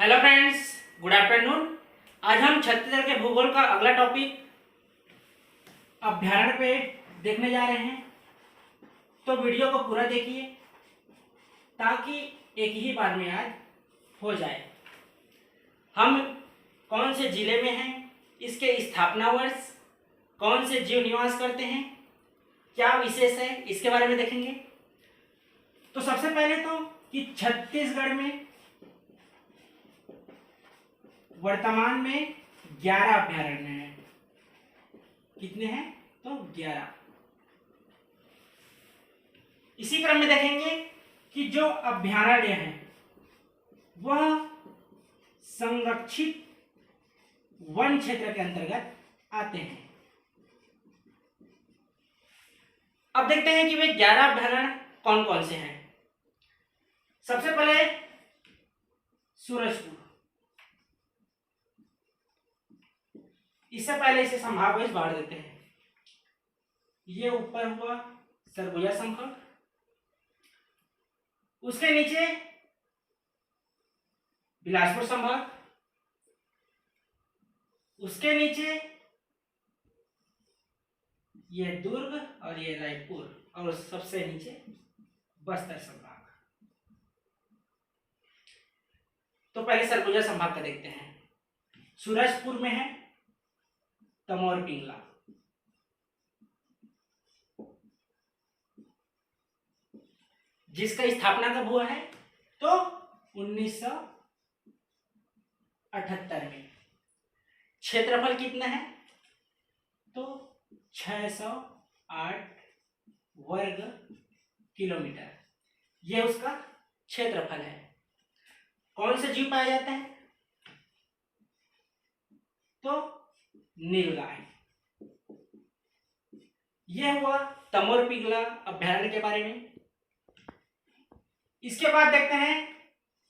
Hello friends, good afternoon. आज हम छत्तीसगढ़ के भूगोल का अगला टॉपिक अभ्यारण्य पे देखने जा रहे हैं। तो वीडियो को पूरा देखिए ताकि एक ही बार में आज हो जाए। हम कौन से जिले में हैं, इसके स्थापना वर्ष, कौन से जीव निवास करते हैं, क्या विशेष है, इसके बारे में देखेंगे। तो सबसे पहले तो कि छत्तीसगढ़ में वर्तमान में 11 अभ्यारण्य हैं। कितने हैं? तो 11। इसी क्रम में देखेंगे कि जो अभ्यारण्य हैं वह संरक्षित वन क्षेत्र के अंतर्गत आते हैं। अब देखते हैं कि वे 11 अभ्यारण्य कौन कौन से हैं। सबसे पहले सूरजपुर। इससे पहले इसे संभाग वाइज बांट देते हैं। ये ऊपर हुआ सरगुजा संभाग, उसके नीचे बिलासपुर संभाग, उसके नीचे ये दुर्ग और ये रायपुर, और सबसे नीचे बस्तर संभाग। तो पहले सरगुजा संभाग का देखते हैं। सूरजपुर में है तमोर पिंगला, जिसका स्थापना कब हुआ है? तो 1978 में। क्षेत्रफल कितना है? तो 608 वर्ग किलोमीटर, यह उसका क्षेत्रफल है। कौन से जीव पाया जाता है? तो नीलगाय। यह हुआ तमोर पिंगला अभ्यारण्य के बारे में। इसके बाद देखते हैं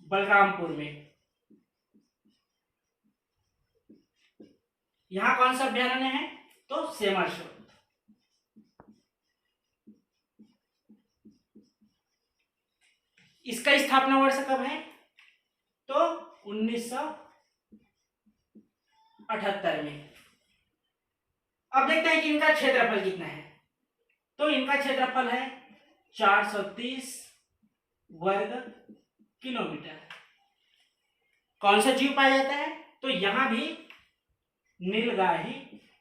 बलरामपुर में। यहां कौन सा अभ्यारण्य है? तो सेमरसोट। इसका स्थापना वर्ष कब है? तो 1978 में। अब देखते हैं कि इनका क्षेत्रफल कितना है। तो इनका क्षेत्रफल है 430 वर्ग किलोमीटर। कौन सा जीव पाया जाता है? तो यहां भी नीलगाय ही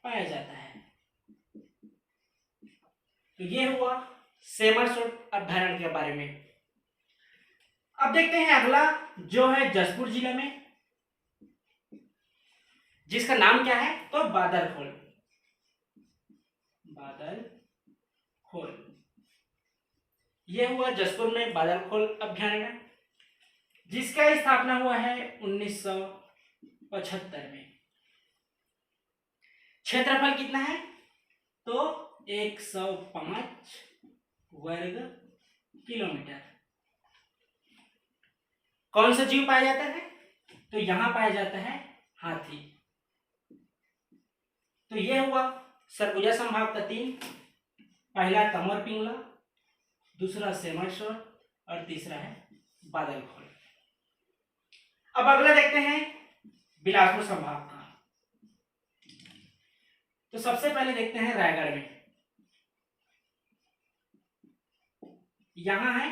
पाया जाता है। तो यह हुआ सेमरसोट अभ्यारण्य के बारे में। अब देखते हैं अगला, जो है जशपुर जिले में, जिसका नाम क्या है? तो बादलखोल। बादलखोल, यह हुआ जशपुर में बादलखोल अभ्यारण्य, जिसका स्थापना हुआ है 1975 में। क्षेत्रफल कितना है? तो 105 वर्ग किलोमीटर। कौन सा जीव पाया जाता है? तो यहां पाया जाता है हाथी। तो यह हुआ सरगुजा संभाग का 3। पहला तमोर पिंगला, दूसरा सेमरसोट और तीसरा है बादलखोल। अब अगला देखते हैं बिलासपुर संभाग का। तो सबसे पहले देखते हैं रायगढ़ में। यहां है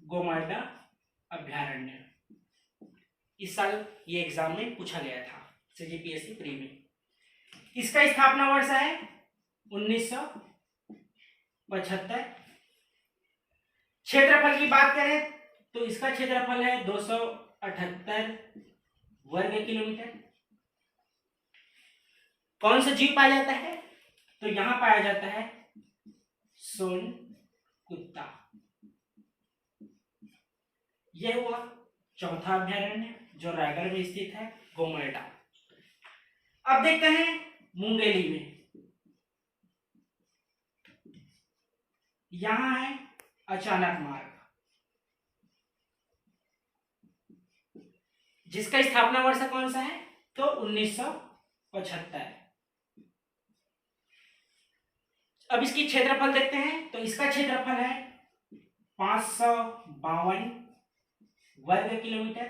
गोमार्डा अभ्यारण्य। इस साल ये एग्जाम में पूछा गया था, सीजीपीएससी प्री में। इसका स्थापना वर्ष है 1975। क्षेत्रफल की बात करें तो इसका क्षेत्रफल है 278 वर्ग किलोमीटर। कौन सा जीव पाया जाता है? तो यहां पाया जाता है सोन कुत्ता। यह हुआ चौथा अभ्यारण्य, जो रायगढ़ में स्थित है, गोमार्डा। अब देखते हैं मुंगेली में। यहां है अचानक मार्ग, जिसका स्थापना वर्ष कौन सा है? तो 1975। अब इसकी क्षेत्रफल देखते हैं। तो इसका क्षेत्रफल है 552 वर्ग किलोमीटर।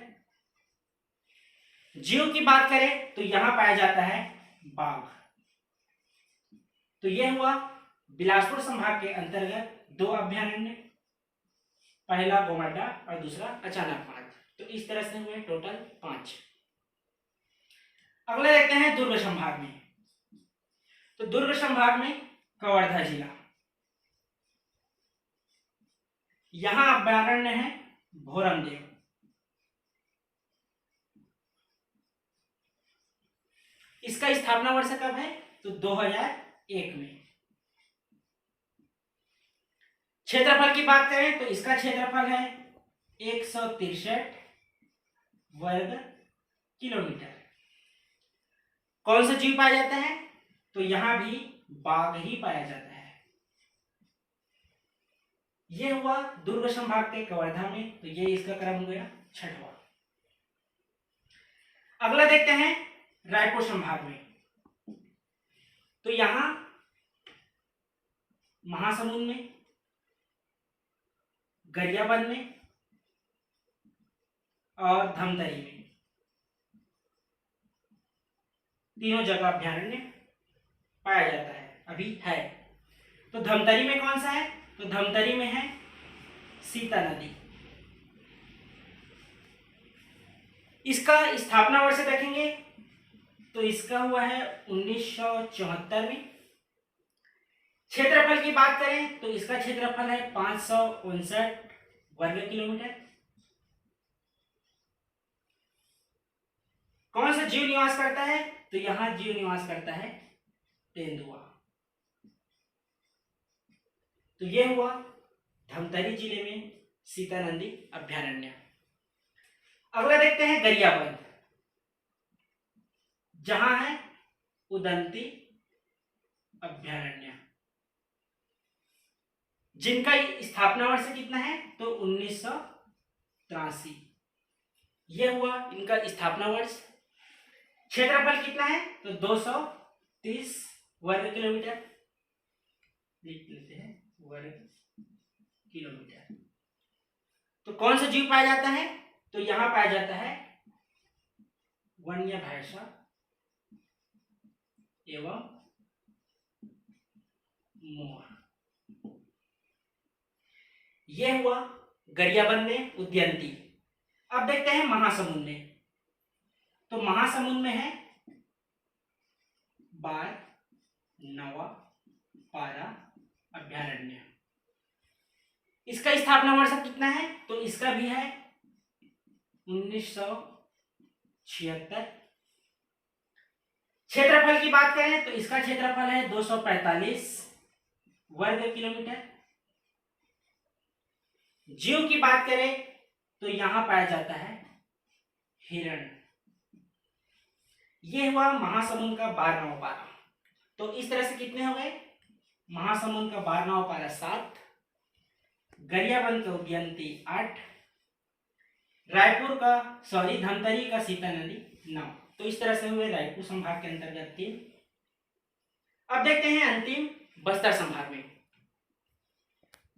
जीव की बात करें तो यहां पाया जाता है बाघ। तो यह हुआ बिलासपुर संभाग के अंतर्गत 2 अभयारण्य, पहला गोमाडा और दूसरा अचानक मार्ग। तो इस तरह से हुए टोटल 5। अगला देखते हैं दुर्ग संभाग में। तो दुर्ग संभाग में कवर्धा जिला, यहां अभयारण्य है भोरमदेव। इसका स्थापना वर्ष कब है? तो 2001 में। क्षेत्रफल की बात करें तो इसका क्षेत्रफल है 163 वर्ग किलोमीटर। कौन सा जीव पाया जाता है? तो यहां भी बाघ ही पाया जाता है। यह हुआ दुर्ग संभाग के कवर्धा में। तो ये इसका क्रम हो गया 6वां। अगला देखते हैं रायपुर संभाग में। तो यहां महासमुंद में, गरियाबंद में और धमतरी में, तीनों जगह अभयारण्य पाया जाता है, अभी है। तो धमतरी में कौन सा है? तो धमतरी में है सीता नदी। इसका स्थापना वर्ष देखेंगे तो इसका हुआ है 1974 में। क्षेत्रफल की बात करें तो इसका क्षेत्रफल है 559 वर्ग किलोमीटर। कौन सा जीव निवास करता है? तो यहां जीव निवास करता है तेंदुआ। तो यह हुआ धमतरी जिले में सीता नदी अभयारण्य। अगला देखते हैं गरियाबंद, जहां है उदंती अभयारण्य, जिनका स्थापना वर्ष कितना है? तो 1983। यह हुआ इनका स्थापना वर्ष। क्षेत्रफल कितना है? तो 230 वर्ग किलोमीटर। लिख लेते हैं वर्ग किलोमीटर। तो कौन सा जीव पाया जाता है? तो यहां पाया जाता है वन्य भैंसा एवं मोर। यह हुआ गरियाबंद में उदयंती। अब देखते हैं महासमुंद में। तो महासमुंद में है बार, नवा, पारा अभयारण्य। इसका स्थापना वर्ष कितना है? तो इसका भी है 1976। क्षेत्रफल की बात करें तो इसका क्षेत्रफल है 245 वर्ग किलोमीटर। जीव की बात करें तो यहां पाया जाता है हिरण। यह हुआ महासमुंद का 12वां पारा। तो इस तरह से कितने हो गए? महासमुंद का 12वां पारा 7, गरियाबंद का उदयंती 8, धमतरी का सीता नदी 9। तो इस तरह से हुए रायपुर संभाग के अंतर्गत 3। अब देखते हैं अंतिम बस्तर संभाग में।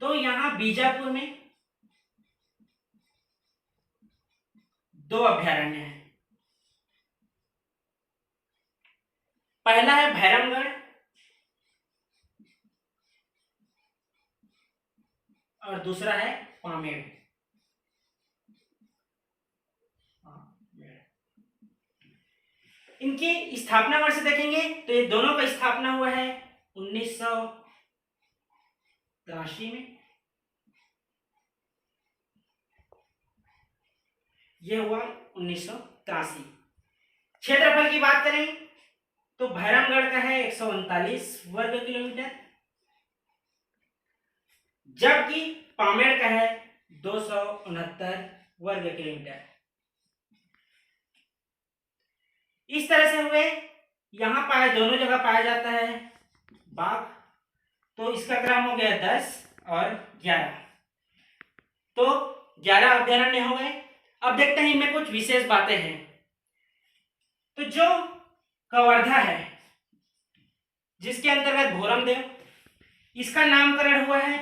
तो यहां बीजापुर में 2 अभयारण्य हैं। पहला है भैरमगढ़ और दूसरा है पामेड़। इनकी स्थापना वर्ष देखेंगे तो ये दोनों का स्थापना हुआ है 1983 में। यह हुआ 1983। क्षेत्रफल की बात करें तो भैरमगढ़ का है 139 वर्ग किलोमीटर, जबकि पामेड़ का है 269 वर्ग किलोमीटर। इस तरह से हुए यहां दोनों जगह पाया जाता है बाघ। तो इसका क्रम हो गया 10 और 11। तो 11 अभयारण्य हो गए। अब देखते हैं इनमें कुछ विशेष बातें हैं। तो जो कवर्धा है, जिसके अंतर्गत भोरमदेव, इसका नामकरण हुआ है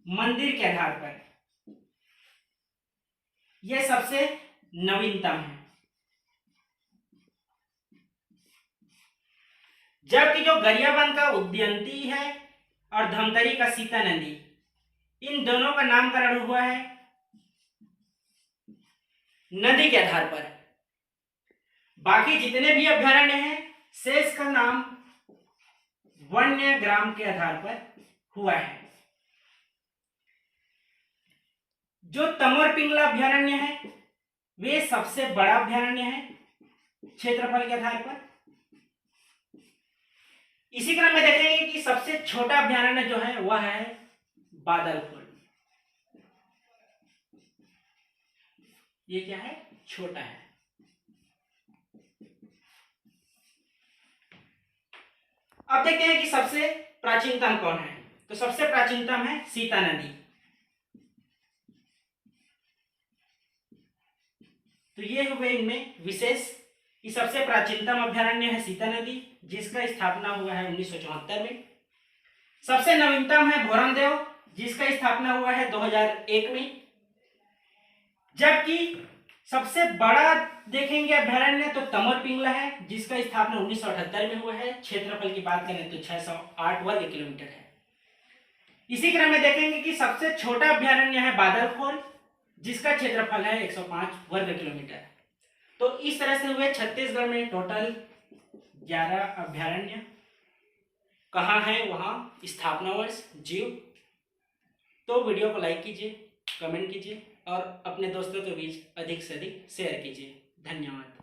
मंदिर के आधार पर। यह सबसे नवीनतम है। जबकि जो गरियाबंद का उदयंती है और धमतरी का सीता नदी, इन दोनों का नामकरण हुआ है नदी के आधार पर। बाकी जितने भी अभ्यारण्य हैं शेष का नाम वन्यग्राम के आधार पर हुआ है। जो तमोर पिंगला अभ्यारण्य है वे सबसे बड़ा अभ्यारण्य है क्षेत्रफल के आधार पर। इसी क्रम में देखेंगे कि सबसे छोटा अभ्यारण्य जो है वह है बादलखोल। ये क्या है? छोटा है। अब देखते हैं कि सबसे प्राचीनतम कौन है। तो सबसे प्राचीनतम है सीता नदी। तो ये हुए इनमें विशेष कि सबसे प्राचीनतम अभ्यारण्य है सीता नदी, जिसका स्थापना हुआ है 1974 में। सबसे नवीनतम है भोरमदेव, जिसका स्थापना हुआ है 2001 में। जबकि सबसे बड़ा देखेंगे अभ्यारण्य तो तमोर पिंगला है, जिसका स्थापना 1978 में हुआ है। क्षेत्रफल की बात करें तो 608 वर्ग किलोमीटर है। इसी क्रम में देखेंगे कि सबसे छोटा अभ्यारण्य है बादलखोल, जिसका क्षेत्रफल है 105 वर्ग किलोमीटर। तो इस तरह से हुए छत्तीसगढ़ में टोटल 11 अभ्यारण्य। कहाँ है वहाँ स्थापना वर्ष, जीव। तो वीडियो को लाइक कीजिए, कमेंट कीजिए और अपने दोस्तों के बीच अधिक से अधिक शेयर कीजिए। धन्यवाद।